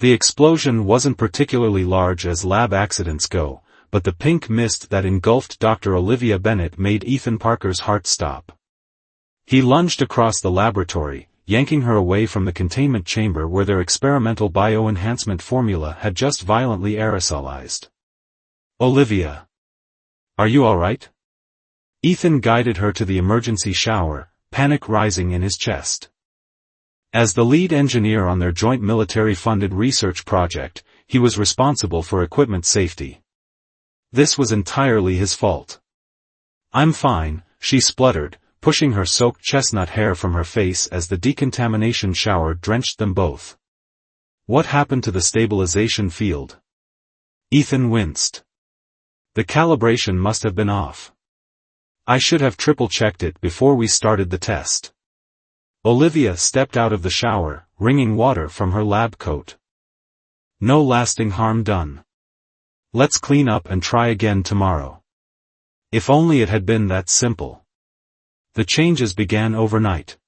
The explosion wasn't particularly large as lab accidents go, but the pink mist that engulfed Dr. Olivia Bennett made Ethan Parker's heart stop. He lunged across the laboratory, yanking her away from the containment chamber where their experimental bioenhancement formula had just violently aerosolized. "Olivia. Are you all right?" Ethan guided her to the emergency shower, panic rising in his chest. As the lead engineer on their joint military-funded research project, he was responsible for equipment safety. This was entirely his fault. "I'm fine," she spluttered, pushing her soaked chestnut hair from her face as the decontamination shower drenched them both. "What happened to the stabilization field?" Ethan winced. "The calibration must have been off. I should have triple-checked it before we started the test." Olivia stepped out of the shower, wringing water from her lab coat. "No lasting harm done. Let's clean up and try again tomorrow." If only it had been that simple. The changes began overnight.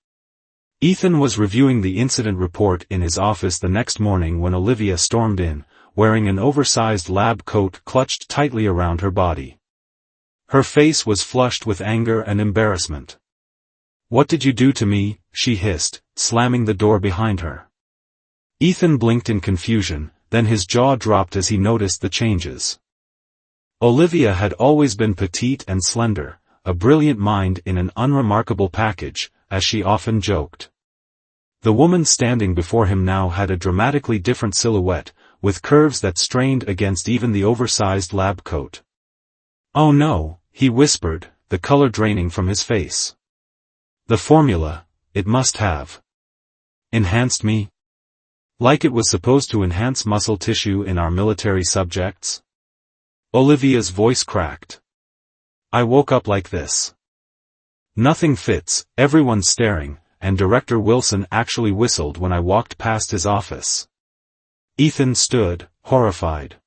Ethan was reviewing the incident report in his office the next morning when Olivia stormed in, wearing an oversized lab coat clutched tightly around her body. Her face was flushed with anger and embarrassment. "What did you do to me?" she hissed, slamming the door behind her. Ethan blinked in confusion, then his jaw dropped as he noticed the changes. Olivia had always been petite and slender, a brilliant mind in an unremarkable package, as she often joked. The woman standing before him now had a dramatically different silhouette, with curves that strained against even the oversized lab coat. "Oh no," he whispered, the color draining from his face. "The formula, it must have enhanced me? Like it was supposed to enhance muscle tissue in our military subjects?" Olivia's voice cracked. "I woke up like this. Nothing fits, everyone's staring, and Director Wilson actually whistled when I walked past his office." Ethan stood, horrified.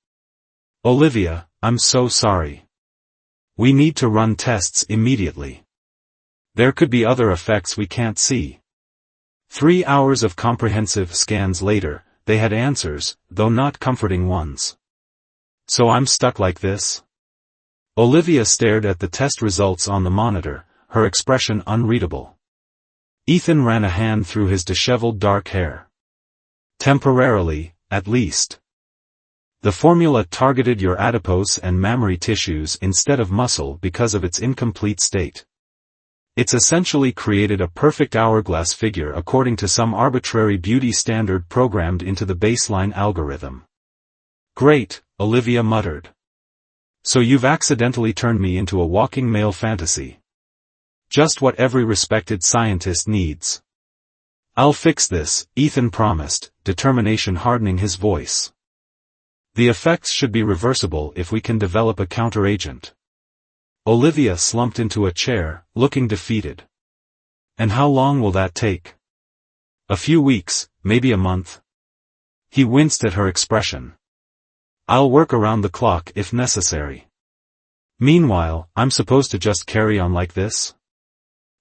"Olivia, I'm so sorry. We need to run tests immediately. There could be other effects we can't see." 3 hours of comprehensive scans later, they had answers, though not comforting ones. "So I'm stuck like this?" Olivia stared at the test results on the monitor, her expression unreadable. Ethan ran a hand through his disheveled dark hair. "Temporarily, at least. The formula targeted your adipose and mammary tissues instead of muscle because of its incomplete state. It's essentially created a perfect hourglass figure according to some arbitrary beauty standard programmed into the baseline algorithm." "Great," Olivia muttered. "So you've accidentally turned me into a walking male fantasy. Just what every respected scientist needs." "I'll fix this," Ethan promised, determination hardening his voice. "The effects should be reversible if we can develop a counteragent." Olivia slumped into a chair, looking defeated. "And how long will that take?" "A few weeks, maybe a month." He winced at her expression. "I'll work around the clock if necessary. Meanwhile, I'm supposed to just carry on like this?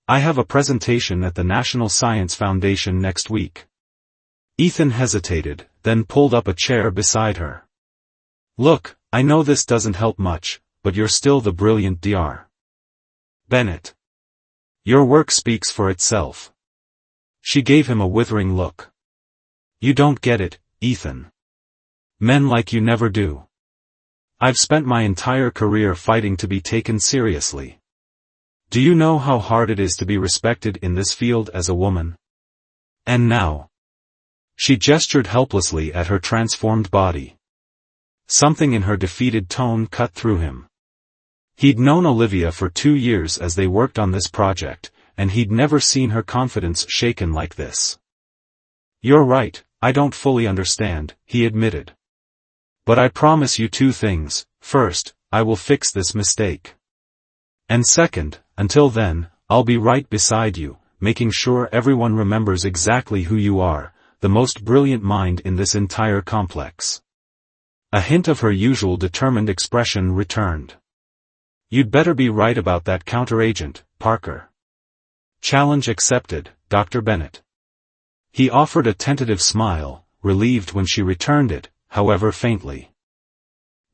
I have a presentation at the National Science Foundation next week." Ethan hesitated, then pulled up a chair beside her. "Look, I know this doesn't help much, but you're still the brilliant Dr. Bennett. Your work speaks for itself." She gave him a withering look. "You don't get it, Ethan. Men like you never do. I've spent my entire career fighting to be taken seriously. Do you know how hard it is to be respected in this field as a woman? And now..." She gestured helplessly at her transformed body. Something in her defeated tone cut through him. He'd known Olivia for 2 years as they worked on this project, and he'd never seen her confidence shaken like this. "You're right, I don't fully understand," he admitted. "But I promise you 2 things. First, I will fix this mistake. And second, until then, I'll be right beside you, making sure everyone remembers exactly who you are, the most brilliant mind in this entire complex." A hint of her usual determined expression returned. "You'd better be right about that counteragent, Parker." "Challenge accepted, Dr. Bennett." He offered a tentative smile, relieved when she returned it, however faintly.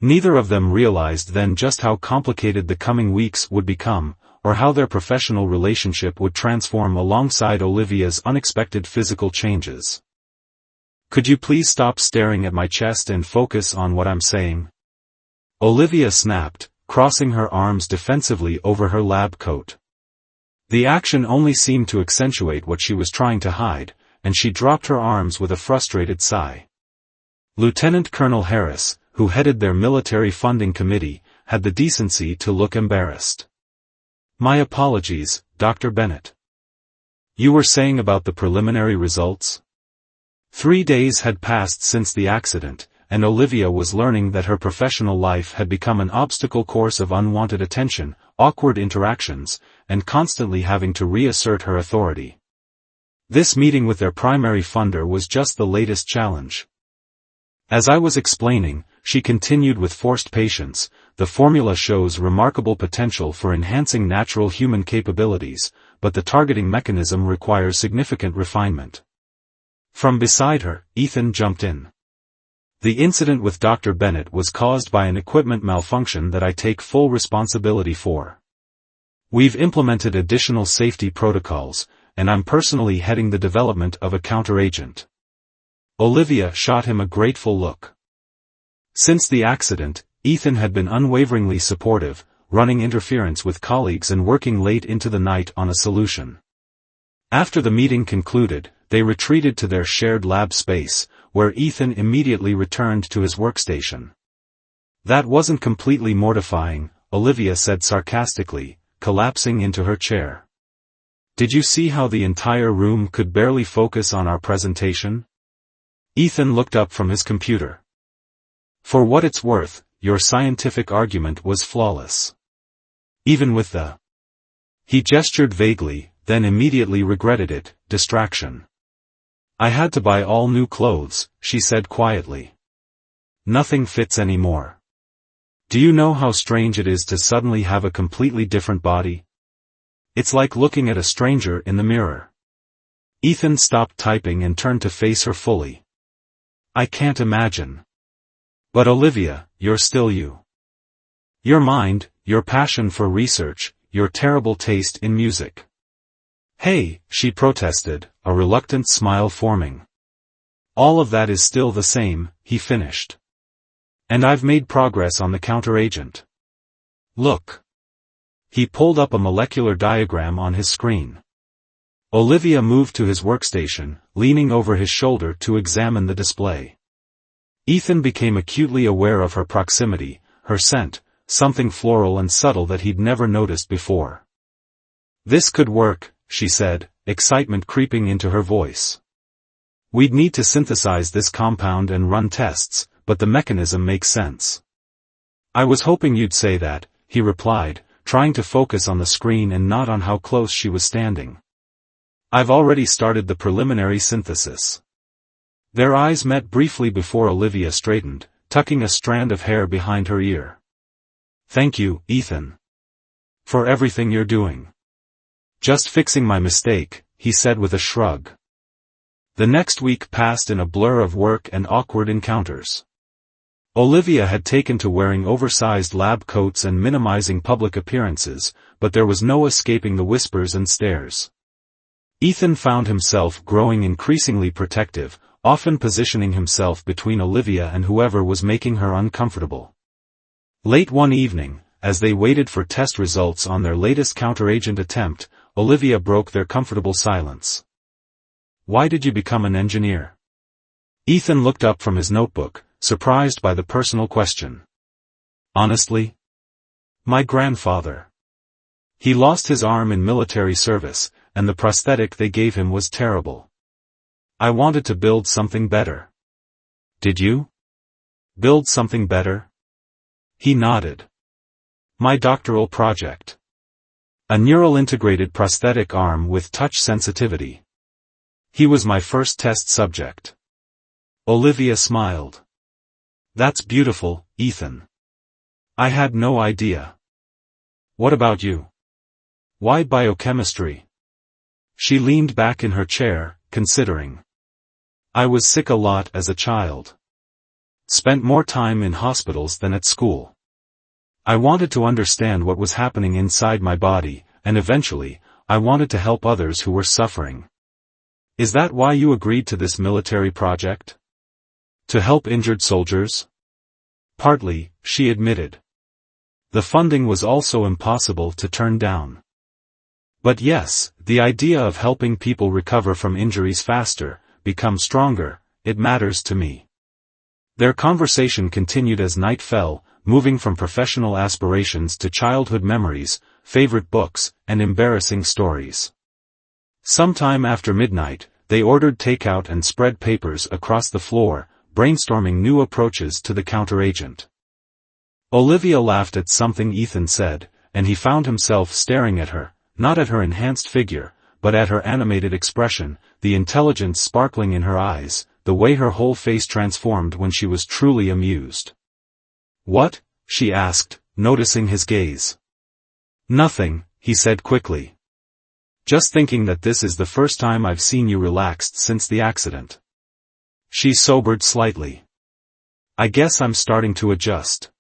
Neither of them realized then just how complicated the coming weeks would become, or how their professional relationship would transform alongside Olivia's unexpected physical changes. "Could you please stop staring at my chest and focus on what I'm saying?" Olivia snapped, crossing her arms defensively over her lab coat. The action only seemed to accentuate what she was trying to hide, and she dropped her arms with a frustrated sigh. Lieutenant Colonel Harris, who headed their military funding committee, had the decency to look embarrassed. "My apologies, Dr. Bennett. You were saying about the preliminary results?" 3 days had passed since the accident, and Olivia was learning that her professional life had become an obstacle course of unwanted attention, awkward interactions, and constantly having to reassert her authority. This meeting with their primary funder was just the latest challenge. "As I was explaining," she continued with forced patience, "the formula shows remarkable potential for enhancing natural human capabilities, but the targeting mechanism requires significant refinement." From beside her, Ethan jumped in. "The incident with Dr. Bennett was caused by an equipment malfunction that I take full responsibility for. We've implemented additional safety protocols, and I'm personally heading the development of a counteragent." Olivia shot him a grateful look. Since the accident, Ethan had been unwaveringly supportive, running interference with colleagues and working late into the night on a solution. After the meeting concluded, they retreated to their shared lab space, where Ethan immediately returned to his workstation. "That wasn't completely mortifying," Olivia said sarcastically, collapsing into her chair. "Did you see how the entire room could barely focus on our presentation?" Ethan looked up from his computer. "For what it's worth, your scientific argument was flawless. Even with the—" He gestured vaguely, then immediately regretted it, distraction. "I had to buy all new clothes," she said quietly. "Nothing fits anymore. Do you know how strange it is to suddenly have a completely different body? It's like looking at a stranger in the mirror." Ethan stopped typing and turned to face her fully. "I can't imagine. But Olivia, you're still you. Your mind, your passion for research, your terrible taste in music." "Hey," she protested, a reluctant smile forming. "All of that is still the same," he finished. "And I've made progress on the counteragent. Look." He pulled up a molecular diagram on his screen. Olivia moved to his workstation, leaning over his shoulder to examine the display. Ethan became acutely aware of her proximity, her scent, something floral and subtle that he'd never noticed before. "This could work," she said, excitement creeping into her voice. "We'd need to synthesize this compound and run tests, but the mechanism makes sense." "I was hoping you'd say that," he replied, trying to focus on the screen and not on how close she was standing. "I've already started the preliminary synthesis." Their eyes met briefly before Olivia straightened, tucking a strand of hair behind her ear. "Thank you, Ethan. For everything you're doing." "Just fixing my mistake," he said with a shrug. The next week passed in a blur of work and awkward encounters. Olivia had taken to wearing oversized lab coats and minimizing public appearances, but there was no escaping the whispers and stares. Ethan found himself growing increasingly protective, often positioning himself between Olivia and whoever was making her uncomfortable. Late one evening, as they waited for test results on their latest counteragent attempt, Olivia broke their comfortable silence. "Why did you become an engineer?" Ethan looked up from his notebook, surprised by the personal question. "Honestly? My grandfather. He lost his arm in military service, and the prosthetic they gave him was terrible. I wanted to build something better." "Did you? Build something better?" He nodded. "My doctoral project. A neural-integrated prosthetic arm with touch sensitivity. He was my first test subject." Olivia smiled. "That's beautiful, Ethan. I had no idea. What about you? Why biochemistry?" She leaned back in her chair, considering. I was sick a lot as a child. Spent more time in hospitals than at school. I wanted to understand what was happening inside my body, and eventually, I wanted to help others who were suffering. Is that why you agreed to this military project? To help injured soldiers? Partly, she admitted. The funding was also impossible to turn down. But yes, the idea of helping people recover from injuries faster, become stronger, it matters to me. Their conversation continued as night fell, moving from professional aspirations to childhood memories, favorite books, and embarrassing stories. Sometime after midnight, they ordered takeout and spread papers across the floor, brainstorming new approaches to the counteragent. Olivia laughed at something Ethan said, and he found himself staring at her, not at her enhanced figure, but at her animated expression, the intelligence sparkling in her eyes, the way her whole face transformed when she was truly amused. "What?" she asked, noticing his gaze. "Nothing," he said quickly. "Just thinking that this is the first time I've seen you relaxed since the accident." She sobered slightly. "I guess I'm starting to adjust.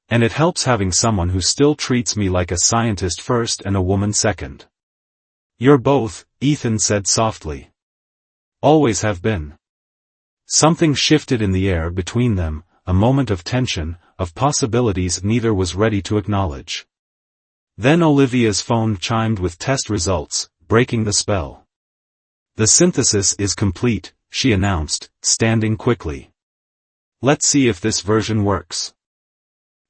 And it helps having someone who still treats me like a scientist first and a woman second." "You're both," Ethan said softly. "Always have been." Something shifted in the air between them, a moment of tension, of possibilities neither was ready to acknowledge. Then Olivia's phone chimed with test results, breaking the spell. "The synthesis is complete," she announced, standing quickly. "Let's see if this version works."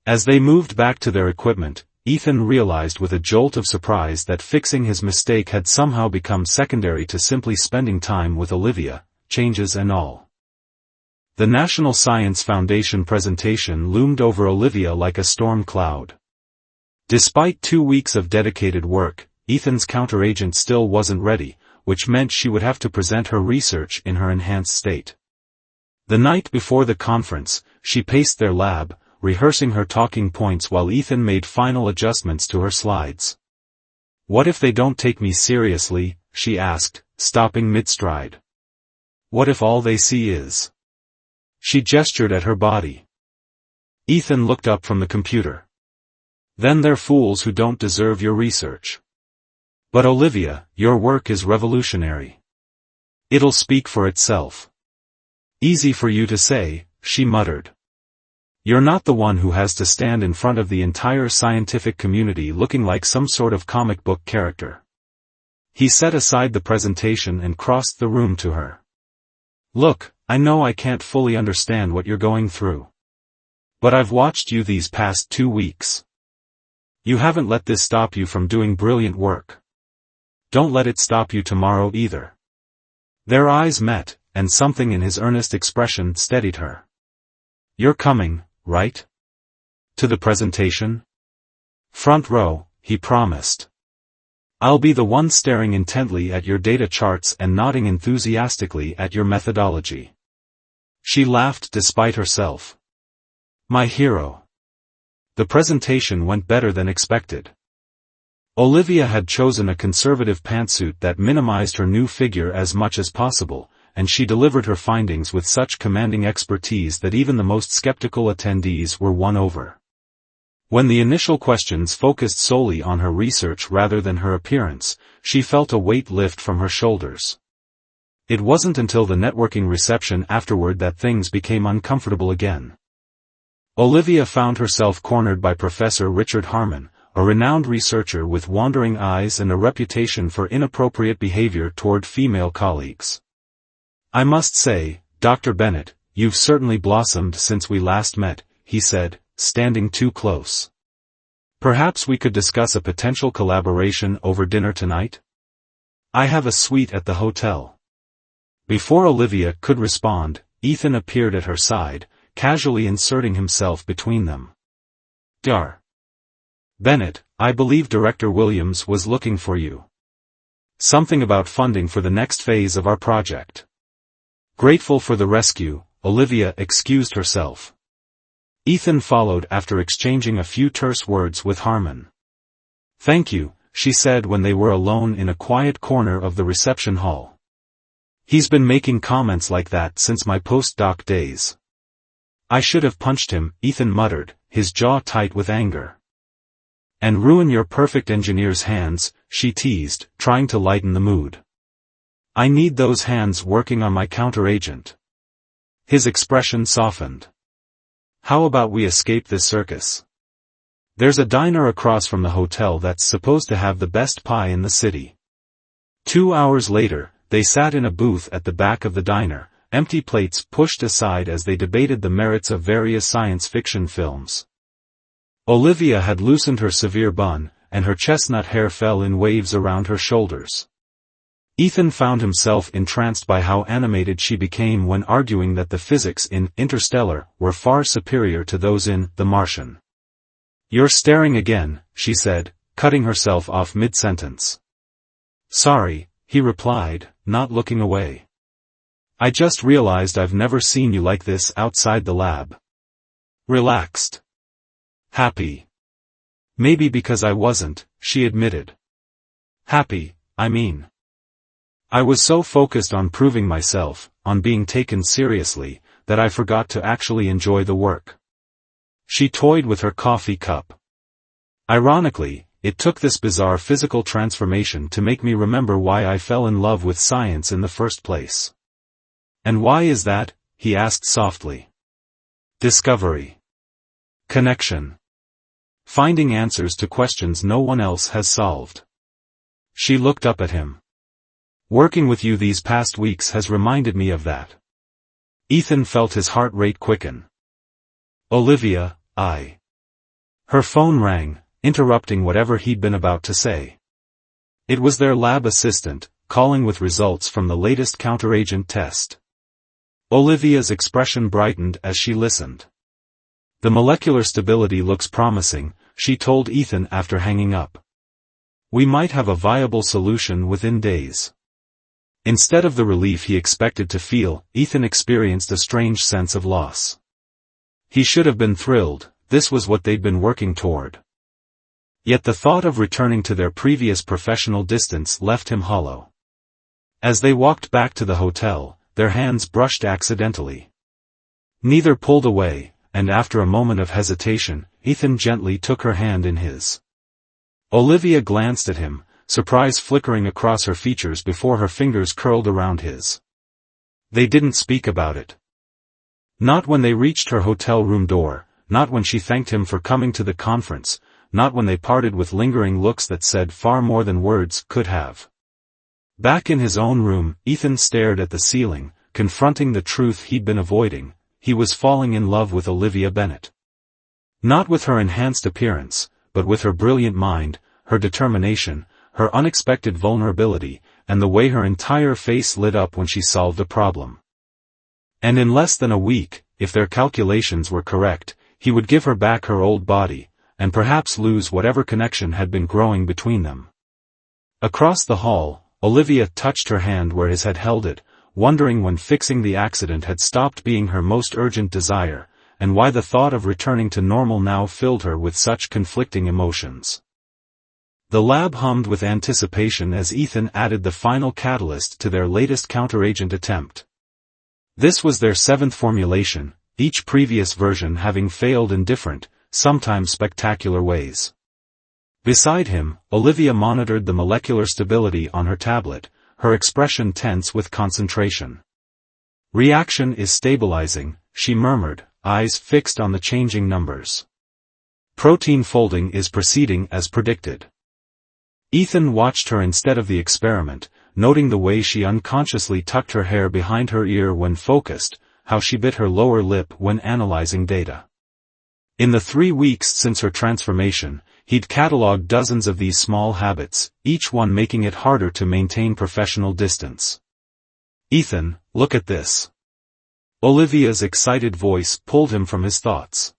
As they moved back to their equipment, Ethan realized with a jolt of surprise that fixing his mistake had somehow become secondary to simply spending time with Olivia, changes and all. The National Science Foundation presentation loomed over Olivia like a storm cloud. Despite 2 weeks of dedicated work, Ethan's counteragent still wasn't ready, which meant she would have to present her research in her enhanced state. The night before the conference, she paced their lab, rehearsing her talking points while Ethan made final adjustments to her slides. "What if they don't take me seriously?" she asked, stopping mid-stride. "What if all they see is—" She gestured at her body. Ethan looked up from the computer. "Then they're fools who don't deserve your research. But Olivia, your work is revolutionary. It'll speak for itself." "Easy for you to say," she muttered. "You're not the one who has to stand in front of the entire scientific community looking like some sort of comic book character." He set aside the presentation and crossed the room to her. "Look, I know I can't fully understand what you're going through. But I've watched you these past 2 weeks. You haven't let this stop you from doing brilliant work. Don't let it stop you tomorrow either." Their eyes met, and something in his earnest expression steadied her. "You're coming, right? To the presentation?" "Front row," he promised. "I'll be the one staring intently at your data charts and nodding enthusiastically at your methodology." She laughed despite herself. "My hero." The presentation went better than expected. Olivia had chosen a conservative pantsuit that minimized her new figure as much as possible, and she delivered her findings with such commanding expertise that even the most skeptical attendees were won over. When the initial questions focused solely on her research rather than her appearance, she felt a weight lift from her shoulders. It wasn't until the networking reception afterward that things became uncomfortable again. Olivia found herself cornered by Professor Richard Harmon, a renowned researcher with wandering eyes and a reputation for inappropriate behavior toward female colleagues. "I must say, Dr. Bennett, you've certainly blossomed since we last met," he said, standing too close. "Perhaps we could discuss a potential collaboration over dinner tonight? I have a suite at the hotel." Before Olivia could respond, Ethan appeared at her side, casually inserting himself between them. "Dr. Bennett, I believe Director Williams was looking for you. Something about funding for the next phase of our project." Grateful for the rescue, Olivia excused herself. Ethan followed after exchanging a few terse words with Harmon. "Thank you," she said when they were alone in a quiet corner of the reception hall. He's been making comments like that since my postdoc days. I should have punched him, Ethan muttered, his jaw tight with anger. And ruin your perfect engineer's hands, she teased, trying to lighten the mood. I need those hands working on my counteragent. His expression softened. How about we escape this circus? There's a diner across from the hotel that's supposed to have the best pie in the city. 2 hours later, they sat in a booth at the back of the diner, empty plates pushed aside as they debated the merits of various science fiction films. Olivia had loosened her severe bun, and her chestnut hair fell in waves around her shoulders. Ethan found himself entranced by how animated she became when arguing that the physics in Interstellar were far superior to those in The Martian. You're staring again, she said, cutting herself off mid-sentence. Sorry, he replied, not looking away. I just realized I've never seen you like this outside the lab. Relaxed. Happy. Maybe because I wasn't, she admitted. Happy, I mean. I was so focused on proving myself, on being taken seriously, that I forgot to actually enjoy the work. She toyed with her coffee cup. Ironically, it took this bizarre physical transformation to make me remember why I fell in love with science in the first place. And why is that? He asked softly. Discovery. Connection. Finding answers to questions no one else has solved. She looked up at him. Working with you these past weeks has reminded me of that. Ethan felt his heart rate quicken. Olivia, Her phone rang, interrupting whatever he'd been about to say. It was their lab assistant, calling with results from the latest counteragent test. Olivia's expression brightened as she listened. The molecular stability looks promising, she told Ethan after hanging up. We might have a viable solution within days. Instead of the relief he expected to feel, Ethan experienced a strange sense of loss. He should have been thrilled, this was what they'd been working toward. Yet the thought of returning to their previous professional distance left him hollow. As they walked back to the hotel, their hands brushed accidentally. Neither pulled away, and after a moment of hesitation, Ethan gently took her hand in his. Olivia glanced at him, surprise flickering across her features before her fingers curled around his. They didn't speak about it. Not when they reached her hotel room door, not when she thanked him for coming to the conference, not when they parted with lingering looks that said far more than words could have. Back in his own room, Ethan stared at the ceiling, confronting the truth he'd been avoiding. He was falling in love with Olivia Bennett. Not with her enhanced appearance, but with her brilliant mind, her determination, her unexpected vulnerability, and the way her entire face lit up when she solved a problem. And in less than a week, if their calculations were correct, he would give her back her old body, and perhaps lose whatever connection had been growing between them. Across the hall, Olivia touched her hand where his had held it, wondering when fixing the accident had stopped being her most urgent desire, and why the thought of returning to normal now filled her with such conflicting emotions. The lab hummed with anticipation as Ethan added the final catalyst to their latest counteragent attempt. This was their 7th formulation, each previous version having failed in different, sometimes spectacular ways. Beside him, Olivia monitored the molecular stability on her tablet, her expression tense with concentration. Reaction is stabilizing, she murmured, eyes fixed on the changing numbers. Protein folding is proceeding as predicted. Ethan watched her instead of the experiment, noting the way she unconsciously tucked her hair behind her ear when focused, how she bit her lower lip when analyzing data. In the 3 weeks since her transformation, he'd cataloged dozens of these small habits, each one making it harder to maintain professional distance. Ethan, look at this. Olivia's excited voice pulled him from his thoughts.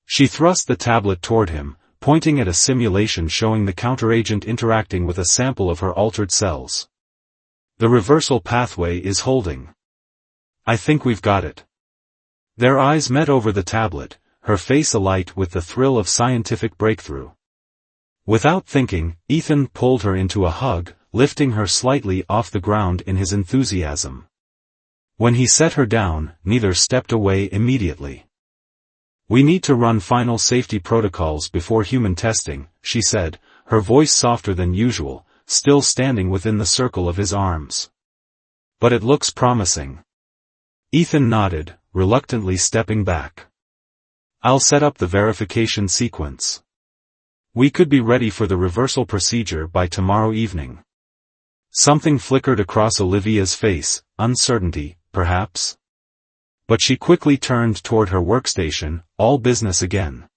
She thrust the tablet toward him, pointing at a simulation showing the counteragent interacting with a sample of her altered cells. The reversal pathway is holding. I think we've got it. Their eyes met over the tablet, her face alight with the thrill of scientific breakthrough. Without thinking, Ethan pulled her into a hug, lifting her slightly off the ground in his enthusiasm. When he set her down, neither stepped away immediately. "We need to run final safety protocols before human testing," she said, her voice softer than usual, still standing within the circle of his arms. "But it looks promising." Ethan nodded, reluctantly stepping back. "I'll set up the verification sequence. We could be ready for the reversal procedure by tomorrow evening." Something flickered across Olivia's face, uncertainty, perhaps? But she quickly turned toward her workstation, all business again.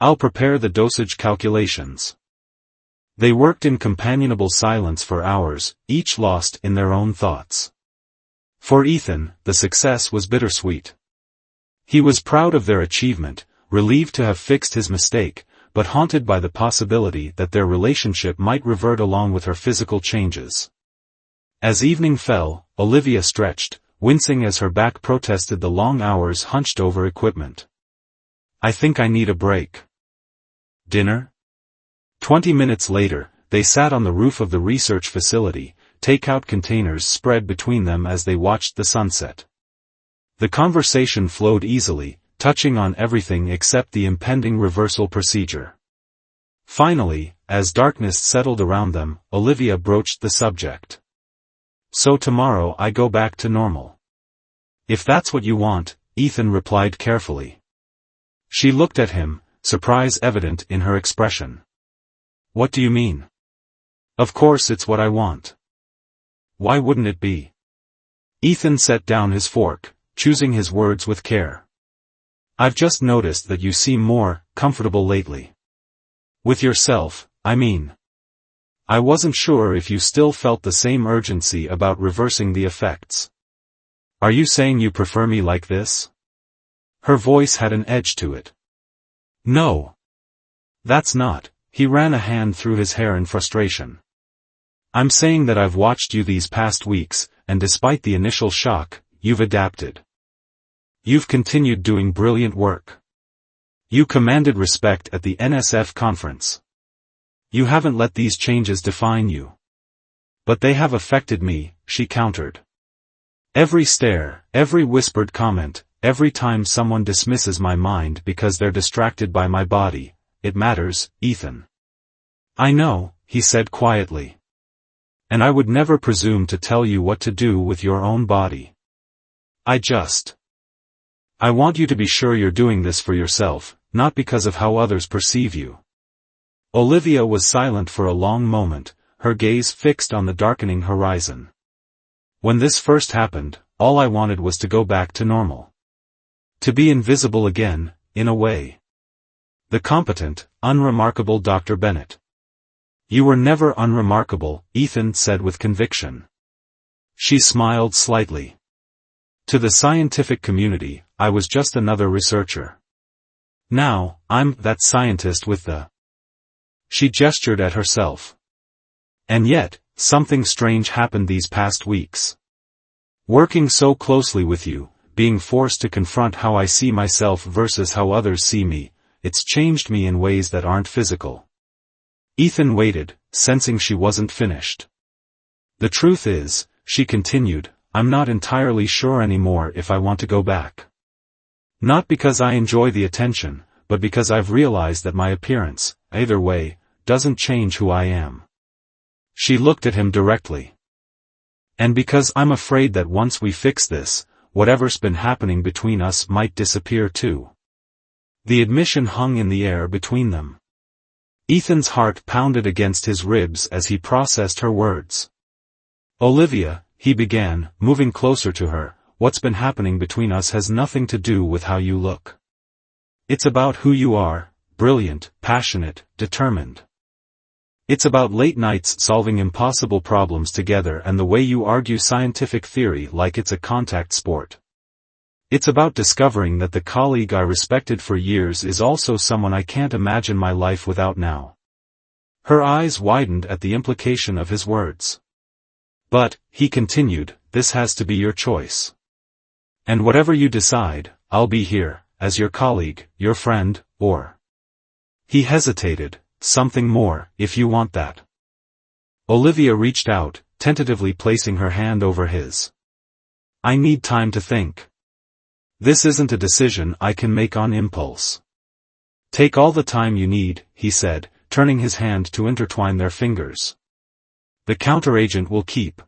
"I'll prepare the dosage calculations." They worked in companionable silence for hours, each lost in their own thoughts. For Ethan, the success was bittersweet. He was proud of their achievement, relieved to have fixed his mistake, but haunted by the possibility that their relationship might revert along with her physical changes. As evening fell, Olivia stretched, wincing as her back protested the long hours hunched over equipment. "I think I need a break." "Dinner?" 20 minutes later, they sat on the roof of the research facility, take-out containers spread between them as they watched the sunset. The conversation flowed easily, touching on everything except the impending reversal procedure. Finally, as darkness settled around them, Olivia broached the subject. "So tomorrow I go back to normal." "If that's what you want," Ethan replied carefully. She looked at him, surprise evident in her expression. "What do you mean?" "Of course it's what I want. Why wouldn't it be?" Ethan set down his fork, choosing his words with care. "I've just noticed that you seem more comfortable lately. With yourself, I mean. I wasn't sure if you still felt the same urgency about reversing the effects. Are you saying you prefer me like this?" Her voice had an edge to it. "No. That's not." He ran a hand through his hair in frustration. "I'm saying that I've watched you these past weeks, and despite the initial shock, you've adapted. You've continued doing brilliant work. You commanded respect at the NSF conference. You haven't let these changes define you." "But they have affected me," she countered. "Every stare, every whispered comment, every time someone dismisses my mind because they're distracted by my body, it matters, Ethan." "I know," he said quietly. "And I would never presume to tell you what to do with your own body. I want you to be sure you're doing this for yourself, not because of how others perceive you." Olivia was silent for a long moment, her gaze fixed on the darkening horizon. "When this first happened, all I wanted was to go back to normal. To be invisible again, in a way. The competent, unremarkable Dr. Bennett." "You were never unremarkable," Ethan said with conviction. She smiled slightly. "To the scientific community, I was just another researcher. Now, I'm that scientist with the—" She gestured at herself. "And yet, something strange happened these past weeks. Working so closely with you, being forced to confront how I see myself versus how others see me, it's changed me in ways that aren't physical." Ethan waited, sensing she wasn't finished. "The truth is," she continued, "I'm not entirely sure anymore if I want to go back. Not because I enjoy the attention, but because I've realized that my appearance, either way, doesn't change who I am." She looked at him directly. "And because I'm afraid that once we fix this, whatever's been happening between us might disappear too." The admission hung in the air between them. Ethan's heart pounded against his ribs as he processed her words. "Olivia," he began, moving closer to her, "what's been happening between us has nothing to do with how you look. It's about who you are, brilliant, passionate, determined. It's about late nights solving impossible problems together and the way you argue scientific theory like it's a contact sport. It's about discovering that the colleague I respected for years is also someone I can't imagine my life without now." Her eyes widened at the implication of his words. "But," he continued, "this has to be your choice. And whatever you decide, I'll be here, as your colleague, your friend, or—" He hesitated, "something more, if you want that." Olivia reached out, tentatively placing her hand over his. I need time to think. This isn't a decision I can make on impulse. Take all the time you need, he said, turning his hand to intertwine their fingers. The counteragent will keep.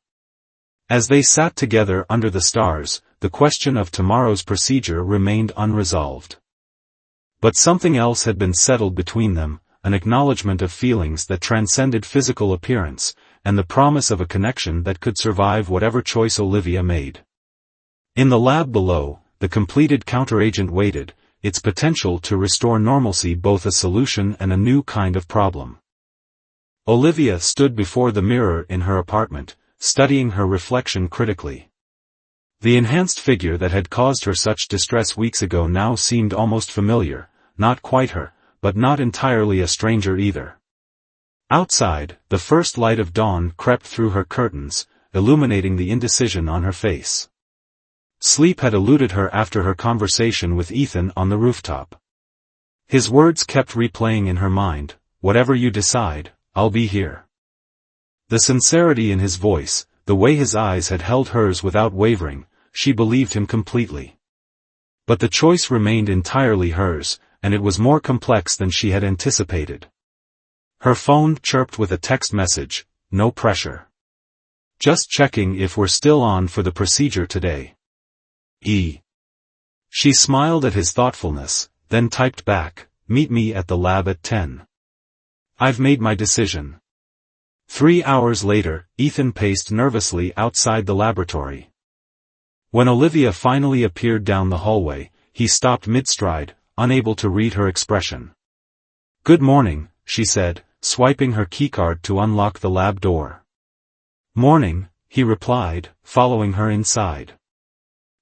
As they sat together under the stars, the question of tomorrow's procedure remained unresolved. But something else had been settled between them, an acknowledgement of feelings that transcended physical appearance, and the promise of a connection that could survive whatever choice Olivia made. In the lab below, the completed counteragent waited, its potential to restore normalcy both a solution and a new kind of problem. Olivia stood before the mirror in her apartment, studying her reflection critically. The enhanced figure that had caused her such distress weeks ago now seemed almost familiar, not quite her, but not entirely a stranger either. Outside, the first light of dawn crept through her curtains, illuminating the indecision on her face. Sleep had eluded her after her conversation with Ethan on the rooftop. His words kept replaying in her mind, "Whatever you decide, I'll be here." The sincerity in his voice, the way his eyes had held hers without wavering, she believed him completely. But the choice remained entirely hers, and it was more complex than she had anticipated. Her phone chirped with a text message, "No pressure. Just checking if we're still on for the procedure today." She smiled at his thoughtfulness, then typed back, "Meet me at the lab at 10. I've made my decision." 3 hours later, Ethan paced nervously outside the laboratory. When Olivia finally appeared down the hallway, he stopped mid-stride, unable to read her expression. "Good morning," she said, swiping her keycard to unlock the lab door. "Morning," he replied, following her inside.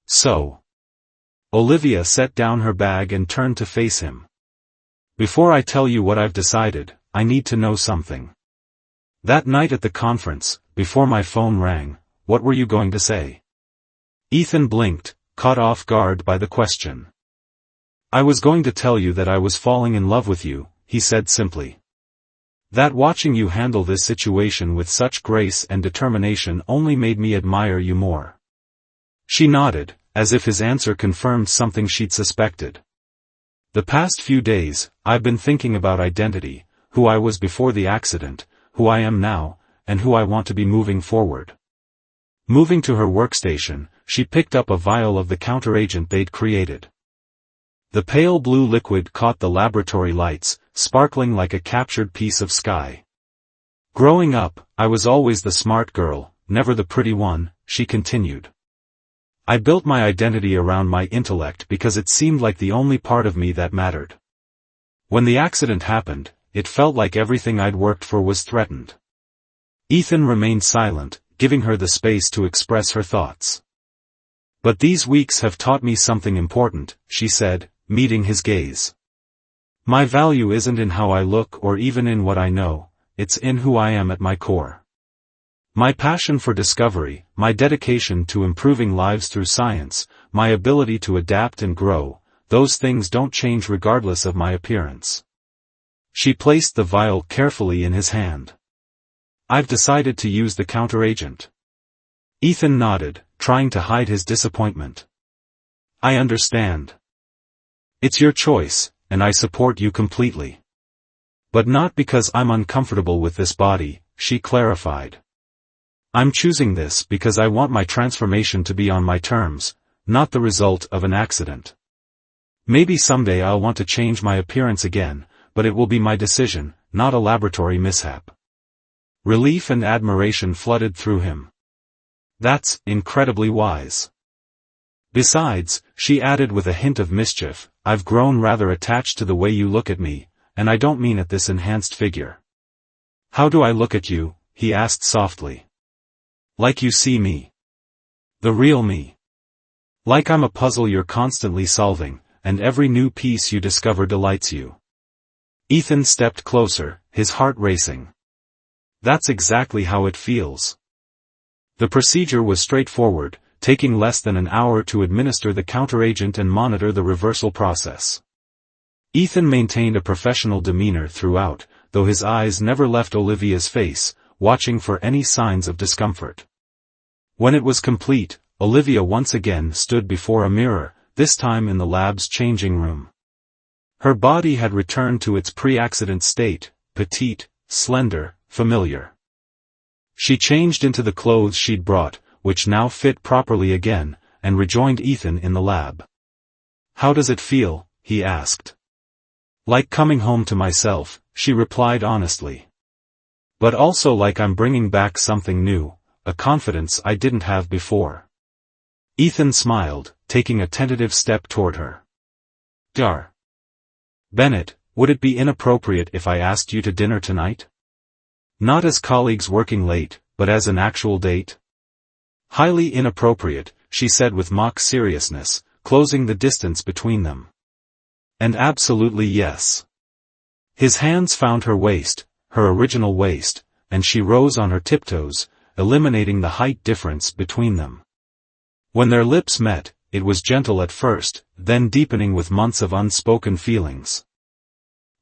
"So." Olivia set down her bag and turned to face him. "Before I tell you what I've decided, I need to know something. That night at the conference, before my phone rang, what were you going to say?" Ethan blinked, caught off guard by the question. "I was going to tell you that I was falling in love with you," he said simply. "That watching you handle this situation with such grace and determination only made me admire you more." She nodded, as if his answer confirmed something she'd suspected. "The past few days, I've been thinking about identity, who I was before the accident, who I am now, and who I want to be moving forward." Moving to her workstation, she picked up a vial of the counteragent they'd created. The pale blue liquid caught the laboratory lights, sparkling like a captured piece of sky. "Growing up, I was always the smart girl, never the pretty one," she continued. "I built my identity around my intellect because it seemed like the only part of me that mattered. When the accident happened, it felt like everything I'd worked for was threatened." Ethan remained silent, giving her the space to express her thoughts. "But these weeks have taught me something important," she said, meeting his gaze. "My value isn't in how I look or even in what I know, it's in who I am at my core. My passion for discovery, my dedication to improving lives through science, my ability to adapt and grow, those things don't change regardless of my appearance." She placed the vial carefully in his hand. "I've decided to use the counteragent." Ethan nodded, trying to hide his disappointment. "I understand. It's your choice, and I support you completely. But not because I'm uncomfortable with this body," she clarified. "I'm choosing this because I want my transformation to be on my terms, not the result of an accident. Maybe someday I'll want to change my appearance again, but it will be my decision, not a laboratory mishap." Relief and admiration flooded through him. "That's incredibly wise." "Besides," she added with a hint of mischief, "I've grown rather attached to the way you look at me, and I don't mean at this enhanced figure." "How do I look at you?" he asked softly. "Like you see me. The real me. Like I'm a puzzle you're constantly solving, and every new piece you discover delights you." Ethan stepped closer, his heart racing. "That's exactly how it feels." The procedure was straightforward, taking less than an hour to administer the counteragent and monitor the reversal process. Ethan maintained a professional demeanor throughout, though his eyes never left Olivia's face, watching for any signs of discomfort. When it was complete, Olivia once again stood before a mirror, this time in the lab's changing room. Her body had returned to its pre-accident state, petite, slender, familiar. She changed into the clothes she'd brought, which now fit properly again, and rejoined Ethan in the lab. "How does it feel?" he asked. "Like coming home to myself," she replied honestly. "But also like I'm bringing back something new, a confidence I didn't have before." Ethan smiled, taking a tentative step toward her. "Dar. Bennett, would it be inappropriate if I asked you to dinner tonight? Not as colleagues working late, but as an actual date?" "Highly inappropriate," she said with mock seriousness, closing the distance between them. "And absolutely yes." His hands found her waist, her original waist, and she rose on her tiptoes, eliminating the height difference between them. When their lips met, it was gentle at first, then deepening with months of unspoken feelings.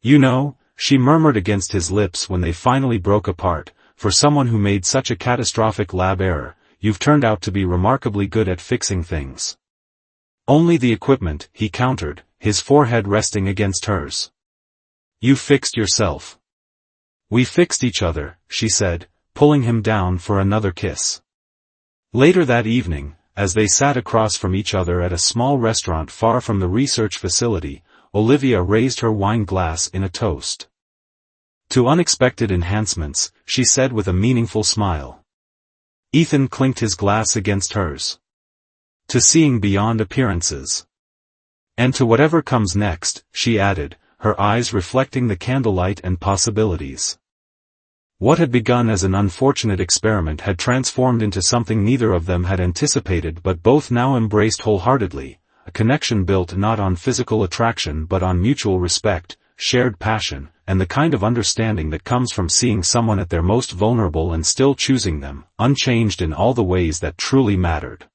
"You know," she murmured against his lips when they finally broke apart, "for someone who made such a catastrophic lab error, you've turned out to be remarkably good at fixing things." "Only the equipment," he countered, his forehead resting against hers. "You fixed yourself." "We fixed each other," she said, pulling him down for another kiss. Later that evening, as they sat across from each other at a small restaurant far from the research facility, Olivia raised her wine glass in a toast. "To unexpected enhancements," she said with a meaningful smile. Ethan clinked his glass against hers. "To seeing beyond appearances. And to whatever comes next," she added, her eyes reflecting the candlelight and possibilities. What had begun as an unfortunate experiment had transformed into something neither of them had anticipated but both now embraced wholeheartedly, a connection built not on physical attraction but on mutual respect, shared passion, and the kind of understanding that comes from seeing someone at their most vulnerable and still choosing them, unchanged in all the ways that truly mattered.